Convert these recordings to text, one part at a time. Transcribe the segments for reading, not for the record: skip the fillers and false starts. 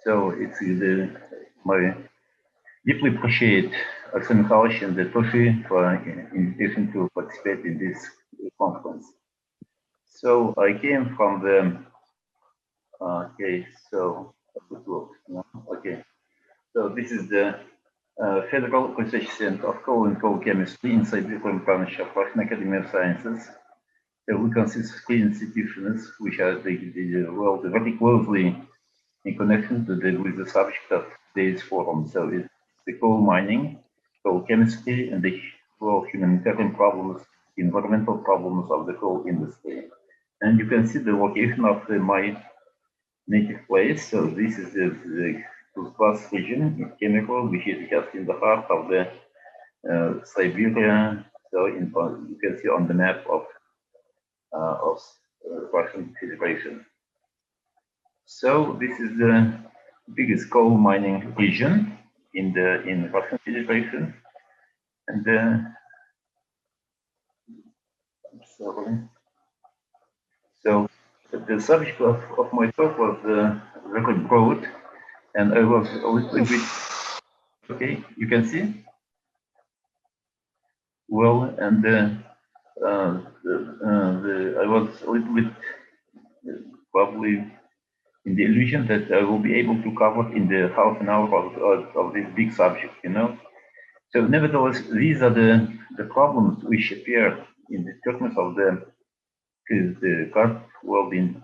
So it's my deeply appreciate Alexander Mikhailovich and the Toshi for invitation to participate in this conference. So I came from the okay. So okay. So this is the Federal Constitution of Coal and Coal Chemistry in Siberian branch of Russian Academy of Sciences. So we consist of three institutions which are well, very closely in connection with the subject of today's forum. So it's the coal mining, coal chemistry, and the humanitarian problems, environmental problems of the coal industry. And you can see the location of my native place. So this is the Kuzbas region in chemical, which is just in the heart of the Siberia. So you can see on the map of Russian Federation. So this is the biggest coal mining region in Russian Federation, and so the subject of my talk was very broad, and I was a little bit okay. You can see well, and I was a little bit probably in the illusion that I will be able to cover in the half an hour of this big subject, you know. So nevertheless, these are the problems which appear in the terms of the in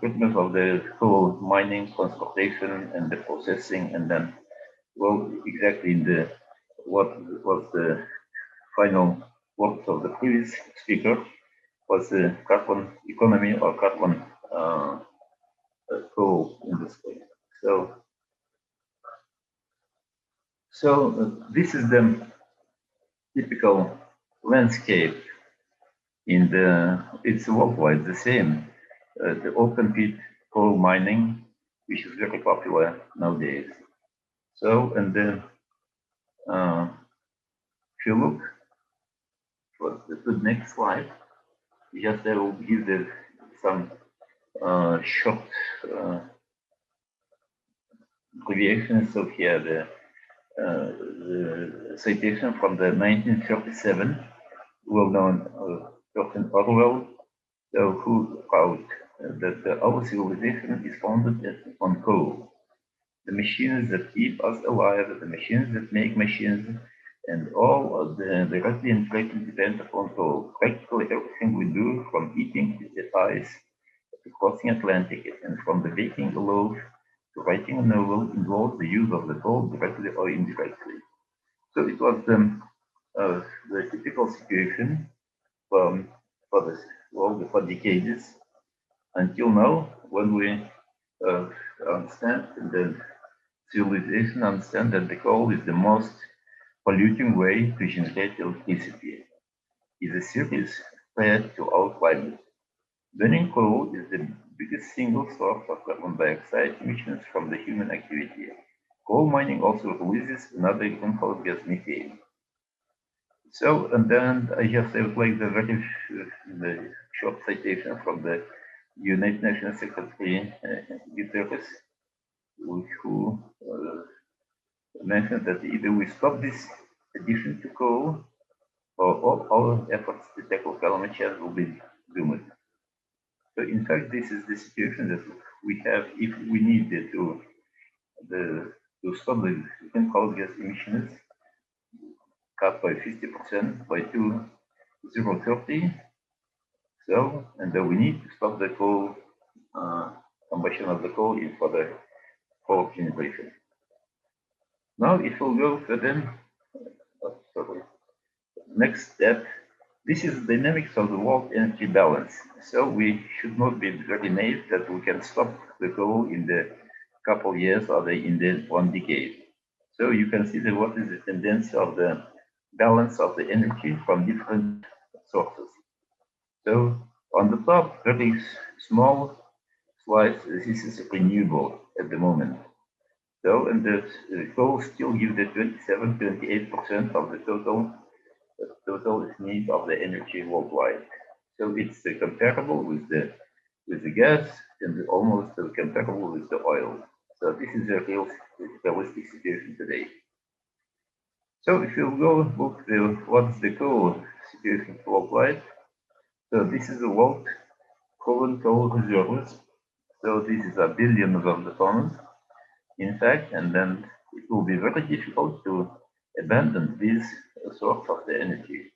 terms of the coal mining, transportation, and the processing, and then, well, exactly in the what was the final words of the previous speaker was the carbon economy or carbon coal industry. So this is the typical landscape in it's worldwide the same. The open pit coal mining, which is very popular nowadays. So, and then if you look for the next slide, just I will give some short abbreviations. So here the citation from the 1937, well-known person Orwell, who wrote that our civilization is founded on coal. The machines that keep us alive, the machines that make machines, and all of the directly and indirectly depend upon coal. Practically everything we do, from eating the ice to crossing Atlantic, and from the baking a loaf to writing a novel, involves the use of the coal directly or indirectly. So it was the typical situation for decades until now, when we understand the civilization understand that the coal is the most polluting way to generate electricity. It is a serious threat to our climate. Burning coal is the biggest single source of carbon dioxide emissions from the human activity. Coal mining also releases another greenhouse gas, methane. So, and then I just have like the short citation from the United Nations Secretary Guterres, who mentioned that either we stop this addiction to coal, or all our efforts to tackle climate change will be doomed. So, in fact, this is the situation that we have if we need to stop the greenhouse gas emissions cut by 50% by 2030. So, and then we need to stop the coal combustion of the coal for the power generation. Now it will go for them. Next step. This is the dynamics of the world energy balance. So we should not be very naive that we can stop the coal in the couple years or in the 1 decade. So you can see what is the tendency of the balance of the energy from different sources. So on the top, very small slice, this is renewable at the moment. So, and the coal still gives the 27-28% of the total need of the energy worldwide. So it's comparable with the gas and almost comparable with the oil. So this is a realistic situation today. So if you go look what's the coal situation worldwide, so this is the world current coal reserves. So this is a billions of the tons, in fact, and then it will be very difficult to abandon this source of the energy.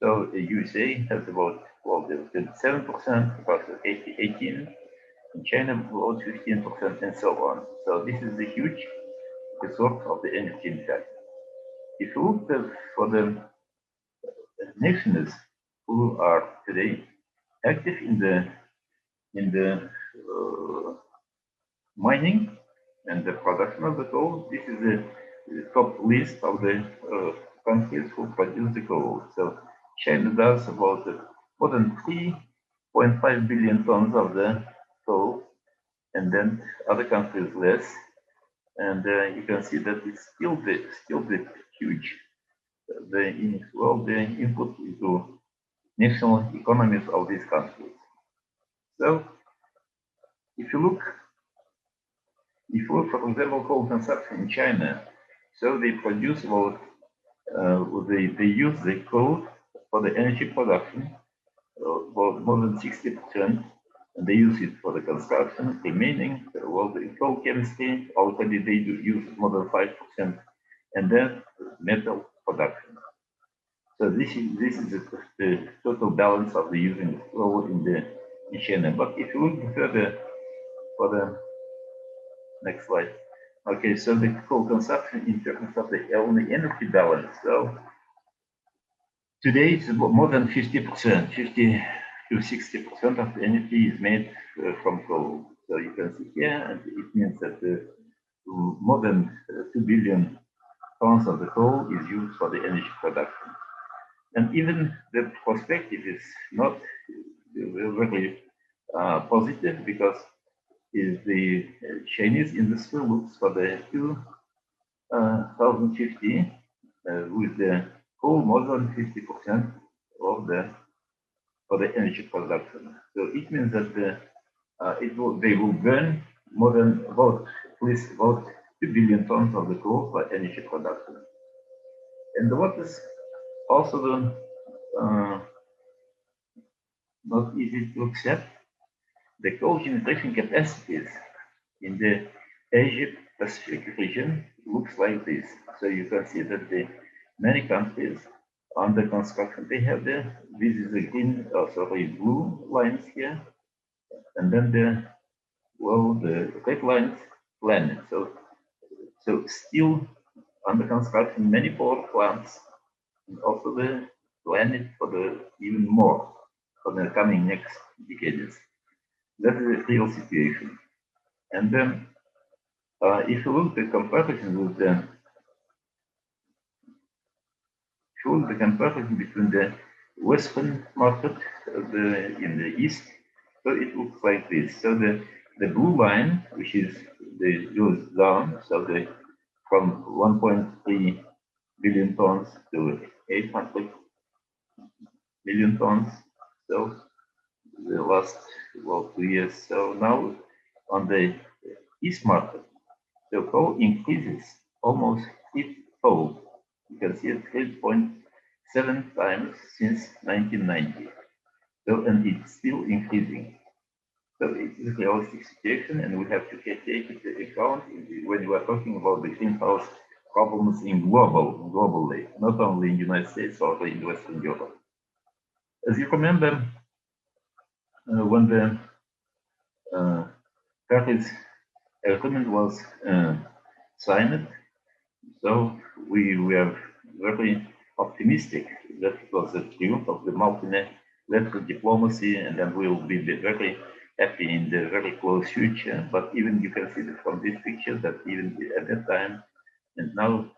So the USA has about, well, 27%, about 18, and China about 15%, and so on. So this is a huge resource of the energy, in fact. If you look for the nations who are today active in the mining and the production of the coal, this is the top list of the countries who produce the coal. So China does about more than 3.5 billion tons of the coal, and then other countries less. And you can see that it's still the huge the input into national economies of these countries. So if you look, for example, coal consumption in China, so they produce about they use the coal for the energy production, about more than 60%, and they use it for the construction. Remaining, the coal chemistry already they do use more than 5%, and then metal production. So this is the total balance of the using coal in China. But if you look further for the next slide, okay, so the coal consumption in terms of the energy balance. So today it's more than 50%, 50 to 60% of the energy is made from coal. So you can see here, and it means that more than 2 billion tons of the coal is used for the energy production. And even the perspective is not very positive, because if the Chinese industry looks for the 2050 with the coal more than 50% of for the energy production. So it means that they will burn more than at least about 2 billion tons of the coal for energy production. And what is also not easy to accept, the coal generation capacities in the Asia-Pacific region looks like this. So you can see that the many countries under construction, they have this is the green, blue lines here, and then the red lines planet. So still under construction many power plants, and also the planet for the even more for the coming next decades. That is the real situation. And then if you look the comparison with the comparison between the Western market in the East, so it looks like this. So the blue line, which is goes down, so from 1.3 billion tons to 800 million tons. So the last 2 years. So now on the East market, the coal increases almost threefold. You can see it 3.7 times since 1990. So, and it's still increasing. So it is a realistic situation, and we have to take it into account when we are talking about the greenhouse problems globally, not only in the United States or in Western Europe. As you remember, when the Paris Agreement was signed, so we were very optimistic that it was a triumph of the multilateral diplomacy, and then we will be very happy in the very close future. But even you can see that from this picture that even at that time and now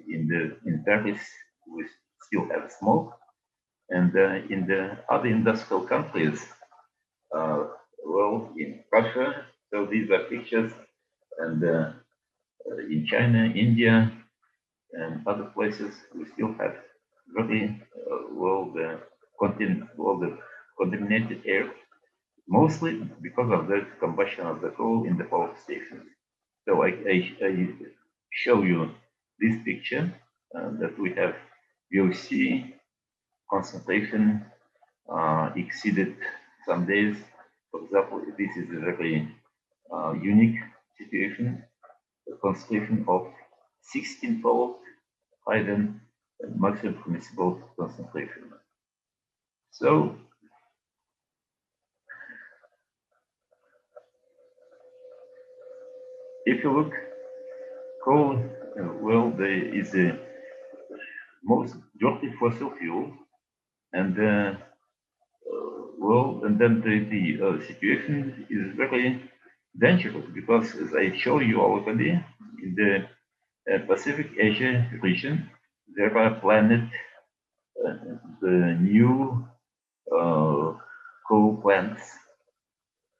in Paris we still have smoke, and in the other industrial countries, in Russia, so these are pictures, and in China, India, and other places, we still have very the contaminated air, mostly because of the combustion of the coal in the power stations. So I show you this picture that we have VOC concentration exceeded some days. For example, this is a very unique situation, a concentration of 16-fold higher than maximum permissible concentration. So if you look, coal, well, is the most dirty fossil fuel, and well, and then the situation is very dangerous because, as I showed you already, in the Pacific Asia region, there are planned the new coal plants.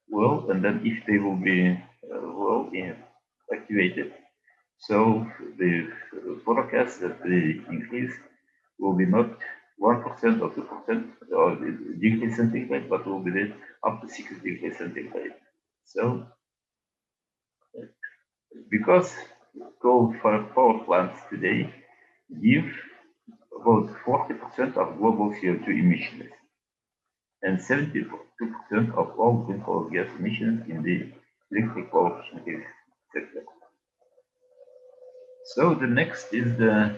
Well, and then if they will be well activated, so the forecast that the increase will be not 1% or 2% or degree centigrade, but will be up to 6 degrees centigrade. So, because coal-fired power plants today give about 40% of global CO2 emissions and 72% of all greenhouse gas emissions in the electric power sector. So the next is the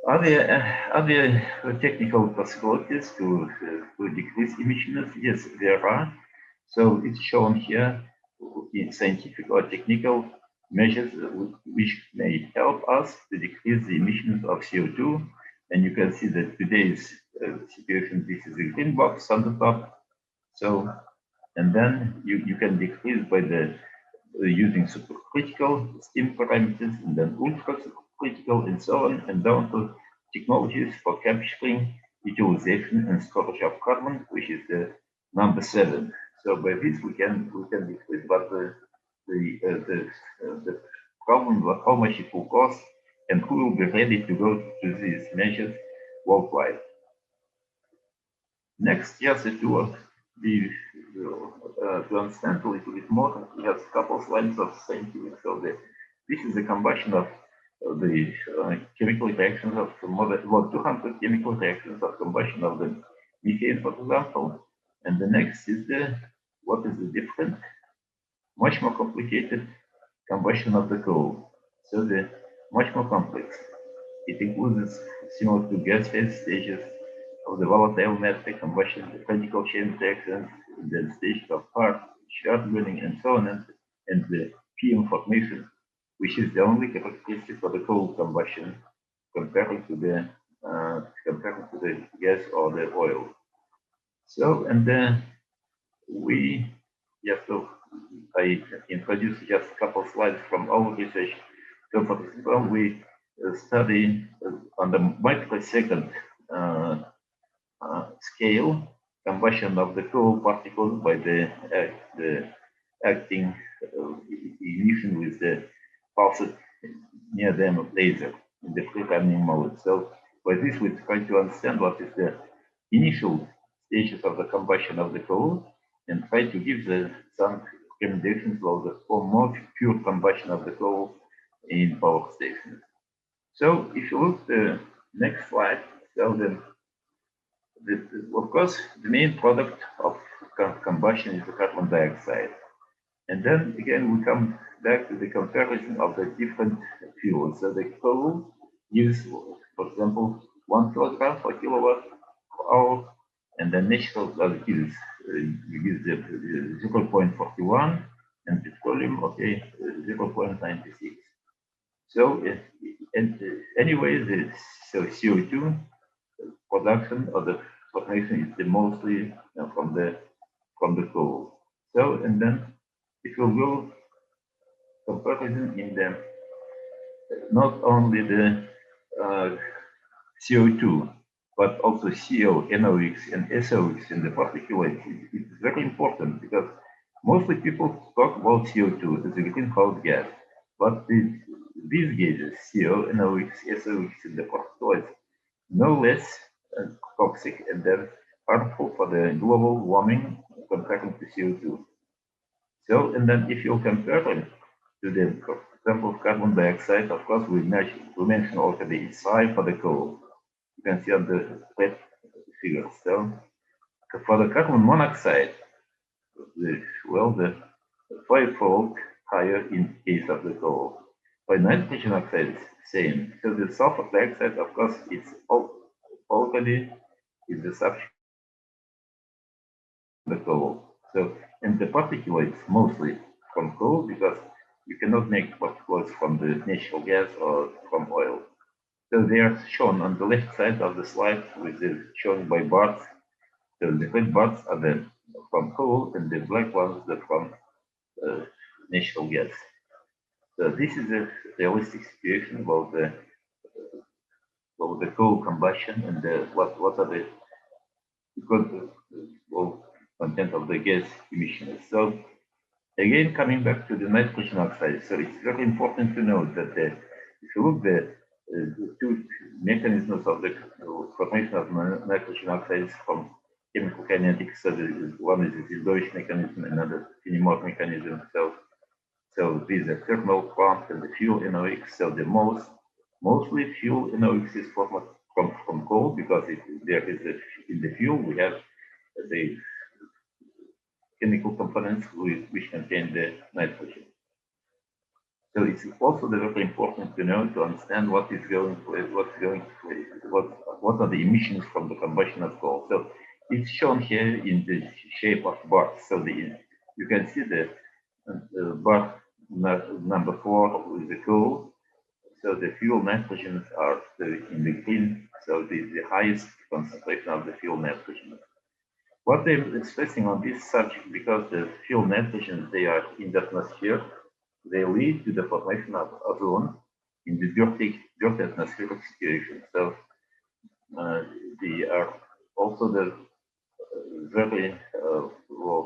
other technical possibilities to decrease emissions. Yes, there are. So it's shown here in scientific or technical measures which may help us to decrease the emissions of CO2. And you can see that today's situation, this is a green box on the top. So, and then you can decrease by the using supercritical steam parameters and then ultra supercritical and so on, and down to technologies for capturing, utilization, and storage of carbon, which is the number 7. So by this we can decrease, but the problem of how much it will cost and who will be ready to go to these measures worldwide. Next, just to understand a little bit more, we have a couple of slides of scientific. So this is the combustion of the chemical reactions of more than 200 chemical reactions of combustion of the methane, for example. And the next is what is the different, much more complicated combustion of the coal. So the much more complex. It includes similar to gas phase stages of the volatile matter combustion, the radical chain reactions, the stage of hard, sharp burning, and so on, and the PM formation, which is the only characteristic for the coal combustion compared to the gas or the oil. So, and then I introduced just a couple slides from our research. So, for example, we study on the microsecond scale combustion of the coal particles by the acting emission with the pulsed near them laser in the free running mode. So by this we try to understand what is the initial stages of the combustion of the coal and try to give some recommendations for more pure combustion of the coal in power stations. So if you look at the next slide, so of course, the main product of combustion is the carbon dioxide. And then again, we come back to the comparison of the different fuels. So the coal gives, for example, 1 kilogram per kilowatt per hour, and the natural gas gives the 0.41, and petroleum, okay, 0.96. So, anyway, the CO2 production or the formation is mostly from the coal. So, and then it will go comparison in the not only the CO2 but also CO, NOx, and SOx in the particulates. It is very important because mostly people talk about CO2 as a greenhouse gas, but these gases, CO, NOx, SOx in the particulates, no less toxic and then harmful for the global warming compared to CO2. So, and then if you compare them, to the example of carbon dioxide, of course, we mentioned already it's high for the coal. You can see on the red figures. So for the carbon monoxide, the fivefold higher in case of the coal. For nitrogen oxide, it's same. So the sulfur dioxide, of course, it's already in the subject of the coal. So, and the particulates mostly from coal because you cannot make particulates from the natural gas or from oil. So they are shown on the left side of the slide, which is shown by bars. So the red bars are the from coal, and the black ones are from natural gas. So this is a realistic situation about the coal combustion and what are the content of the gas emissions. So again, coming back to the nitrogen oxide, so it's very important to note that if you look the two mechanisms of the formation of nitrogen oxides from chemical kinetics, so one is the Phys mechanism, another Finemore mechanism. So these are thermal plant and the fuel NOx. So the mostly fuel NOx is formed from coal because there is in the fuel we have the chemical components which contain the nitrogen. So it's also very important to know to understand what are the emissions from the combustion of coal. So it's shown here in the shape of bars. So you can see the bar number 4 with the coal. So the fuel nitrogens are in the green. So the highest concentration of the fuel nitrogen. What I'm stressing on this subject, because the fuel nitrogens, they are in the atmosphere, they lead to the formation of ozone in the dirty atmospheric situation. So they are also very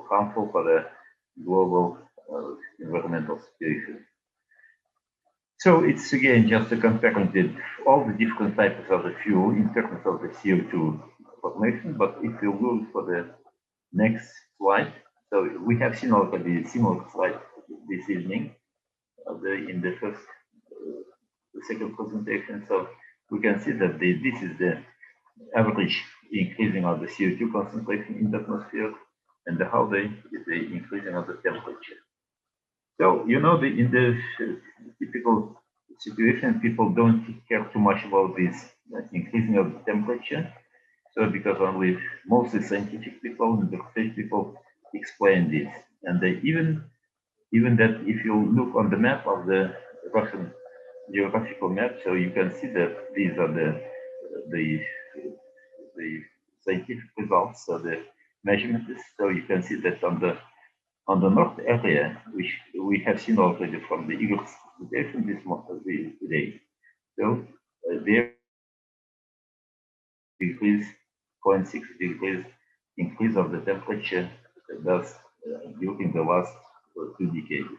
harmful for the global environmental situation. So it's again just a comparing all the different types of the fuel in terms of the CO2 formation. But if you look for the next slide, so we have seen already a similar slide this evening in the second presentation. So we can see that this is the average increasing of the CO2 concentration in the atmosphere and how the increasing of the temperature. So, you know, in the typical situation, people don't care too much about this increasing of the temperature. So, because only mostly scientific people and the research people explain this. And they even that if you look on the map of the Russian geographical map, so you can see that these are the scientific results of the measurements. So you can see that on the north area, which we have seen already from the Igor's presentation today. So there decrease 0.6 degrees increase of the temperature thus during the last 2 decades.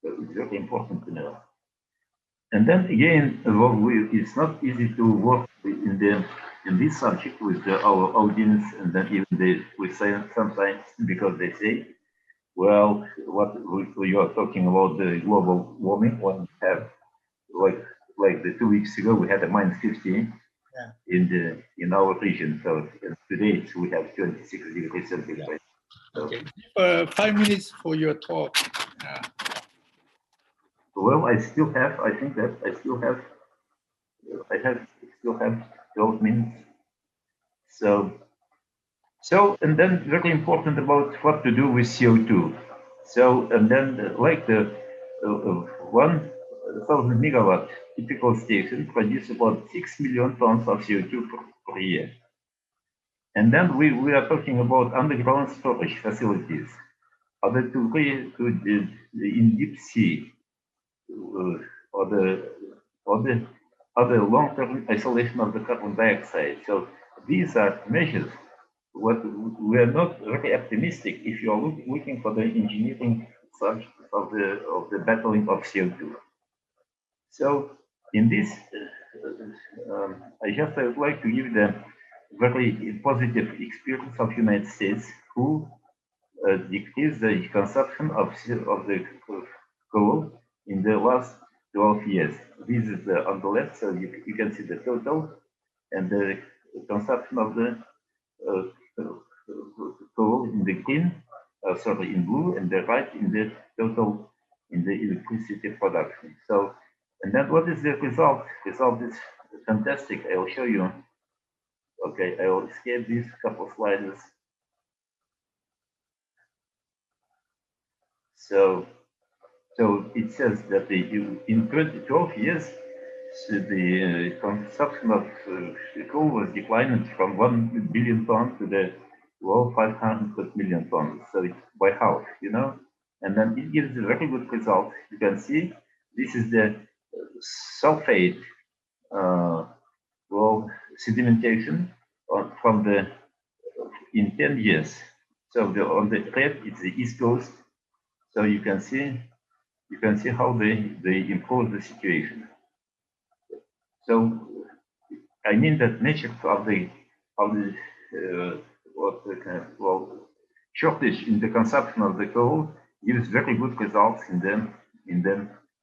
So it's very important to know. And then again, it's not easy to work in this subject with our audience and then even with some scientists because they say, well, what you are talking about the global warming when we have like the 2 weeks ago we had a -50 in our region. So today we have 26 degrees centigrade. Yeah. So, okay. 5 minutes for your talk. Well, I still have. I think that I still have 12 minutes. So, and then very important about what to do with CO2. So, and then like the 1,000 megawatt typical station produce about 6 million tons of CO2 per year. And then we are talking about underground storage facilities, other in deep sea, or the long-term isolation of the carbon dioxide. So these are measures. What we are not very optimistic if you are looking for the engineering subject of the battling of CO2. So in this, I would like to give the very positive experience of United States, who decreased the consumption of the coal in the last 12 years. This is on the left, so you can see the total and the consumption of the coal in the green, sorry, in blue, and the right in the total in the electricity production. So, and then what is the result? Result is fantastic. I will show you. Okay, I will escape these couple slides. So it says that in 12 years, so the consumption of coal was declining from 1 billion tons to the 500 million tons. So it's by half, you know, and then it gives a very good result. You can see this is the sulfate sedimentation from the in 10 years. So on the red it's the East Coast. So you can see how they improve the situation. So I mean that nature of the shortage in the consumption of the coal gives very good results in the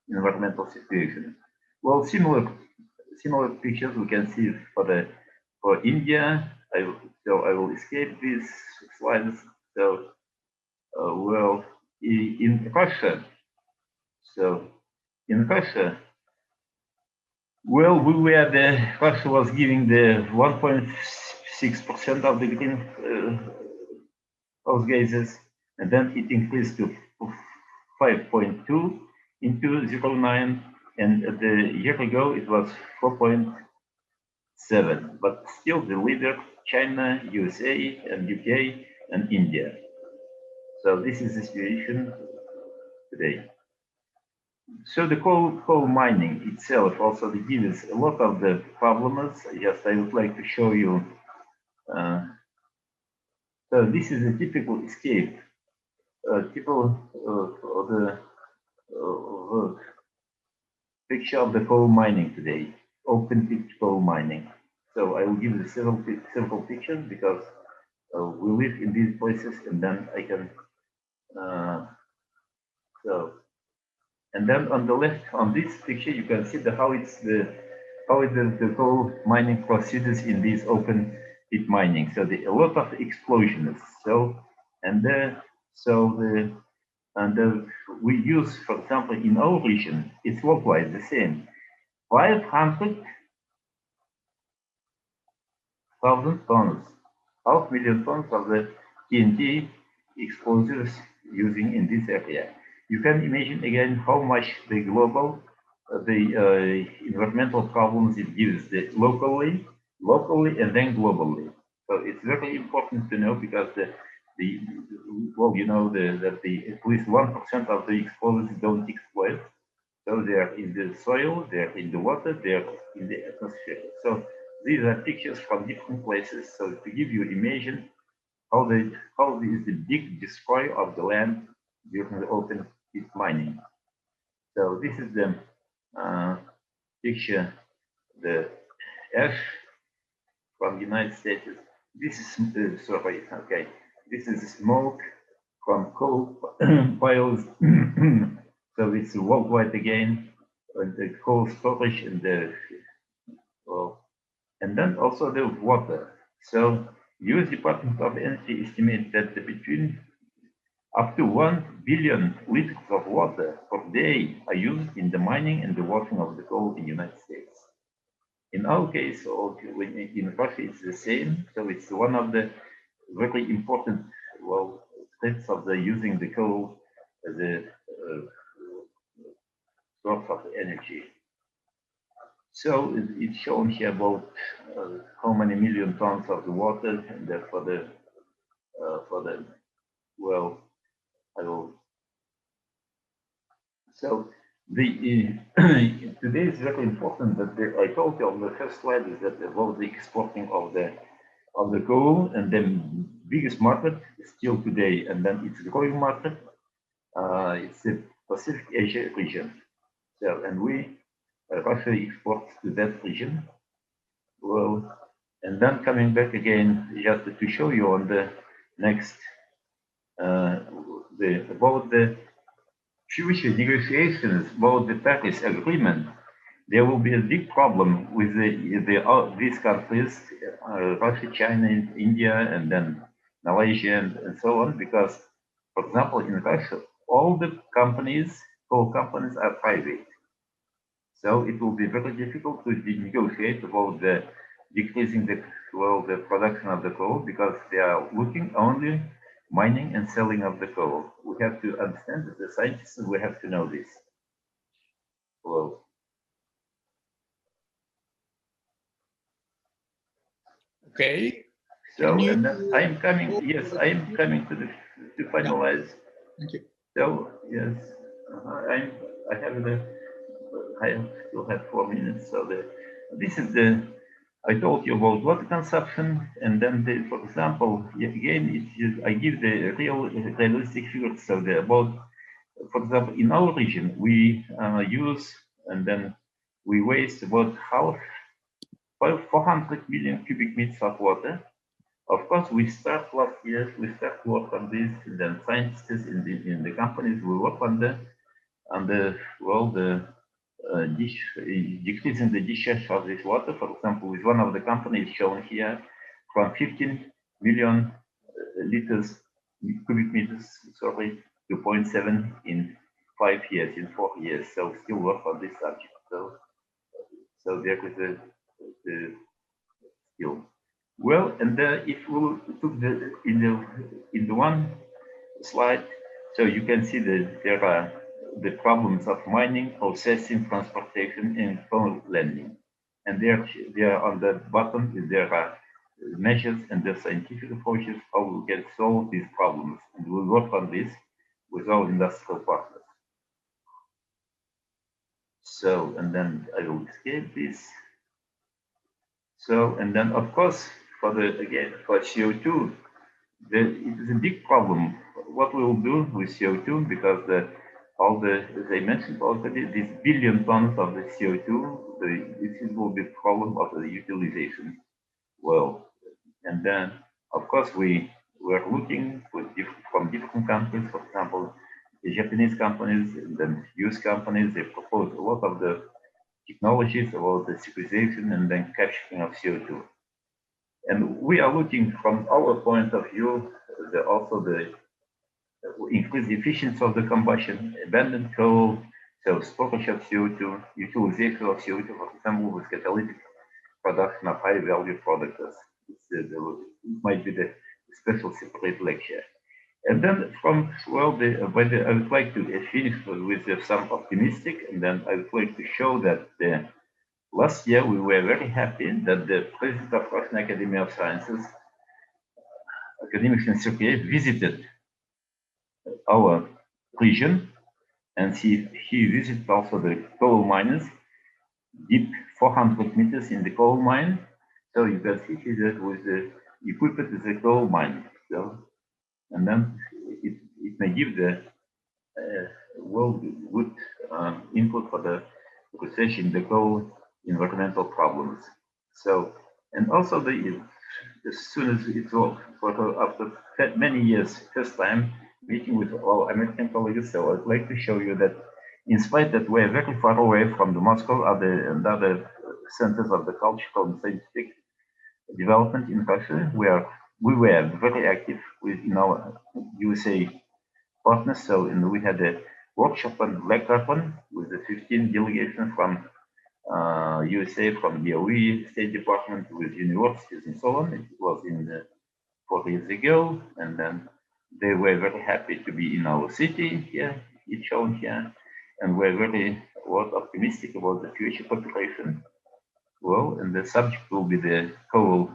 environmental situation. Well, similar pictures we can see for India. I will escape these slides. So well, in Russia. So in Russia, well, Russia was giving the 1.6% of the greenhouse gases, and then it increased to 5.2 in 2009, and the year ago it was 4.7. But still, the leader: China, USA, and UK, and India. So this is the situation today. So the coal mining itself also gives a lot of the problems. Just I would like to show you. So this is a typical escape, picture of the coal mining today, open pit coal mining. So I will give you several pictures because we live in these places, and then I can. And then on the left, on this picture, you can see how the coal mining proceeds in these open pit mining. So a lot of explosions. We use, for example, in our region, it's worldwide the same. 500,000 tons, 500,000 tons of the TNT explosives using in this area. You can imagine again how much the global, environmental problems it gives locally, and then globally. So it's very important to know because at least 1% of the explosives don't explode. So they are in the soil, they are in the water, they are in the atmosphere. So these are pictures from different places. So to give you imagine how is the big destroy of the land during the open pit mining. So this is the picture, the ash from the United States. This is This is smoke from coal piles. So it's worldwide again, the coal storage and and then also the water. So U.S. Department of Energy estimates that between up to 1 billion liters of water per day are used in the mining and the washing of the coal in the United States. In our case, in Russia, it's the same. So it's one of the very important steps of using the coal as a source of energy. So it's shown here about how many million tons of the water, and So today is very important that I told you on the first slide is that about the exporting of the coal, and then biggest market is still today, and then it's growing market. It's the Pacific Asia region. So and Russia exports to that region. Well, and then coming back again, just to show you on the next about the future negotiations about the Paris Agreement, there will be a big problem with these countries, Russia, China, India, and then Malaysia, and so on, because, for example, in Russia, all the companies, coal companies are private. So it will be very difficult to negotiate about the decreasing the production of the coal, because they are looking only mining and selling of the coal. We have to understand that the scientists, we have to know this. Well, Okay. so, and then I am coming, yes, I am coming to finalize. Yeah. Thank you. So, yes, I still have 4 minutes. So this is I told you about water consumption, and then for example, again, I give the realistic figures. So about, for example, in our region, we use, and then we waste about 400 million cubic meters of water. Of course, we start last year, we start work on this, and then scientists in the companies will work on the decreasing the discharge of this water. For example, with one of the companies shown here, from 15 million cubic meters, sorry, to 0.7 in 5 years, in 4 years. So still work on this subject. So there is the skill. Well, and if we took in the one slide, so you can see that there are the problems of mining, processing, transportation, and coal landing. And there on the bottom, there are measures and the scientific approaches how we can solve these problems. And we'll work on this with our industrial partners. So, and then I will escape this. So, and then of course, for CO2, it is a big problem. What we will do with CO2, because as I mentioned already, these billion tons of the CO2, this will be a problem of the utilization. Well, and then of course we were looking from different countries. For example, the Japanese companies and then US companies, they propose a lot of the technologies about the sequestration and then capturing of CO2. And we are looking from our point of view, also the increased efficiency of the combustion, abandoned coal, so storage of CO2, utilization of CO2, for example, with catalytic production of high value products. It might be the special separate lecture. And then I would like to finish with some optimistic, and then I would like to show that last year we were very happy that the president of Russian Academy of Sciences, academic Secretary, visited our region, and he visited also the coal mines, deep 400 meters in the coal mine. So you can see that with the equipment is a coal mine. So, and then it may give the good input for the research in the coal environmental problems. So, and also as soon as it was, after many years, first time meeting with all American colleagues, so I'd like to show you that in spite that we're very far away from the Moscow and other centers of the cultural and scientific development in Russia, we were very active in our USA partners. So, and we had a workshop on black carbon with the 15 delegations from USA, from DOE, State Department, with universities and so on. It was 4 years ago, and then they were very happy to be in our city here, it's shown here, and we're very optimistic about the future cooperation. Well, and the subject will be the coal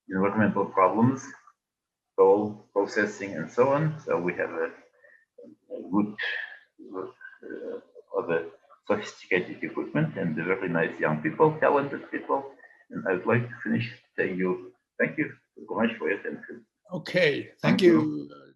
environmental problems, coal processing, and so on. So we have a good other sophisticated equipment and very nice young people, talented people. And I would like to finish saying thank you very much for your attention. Okay, thank you.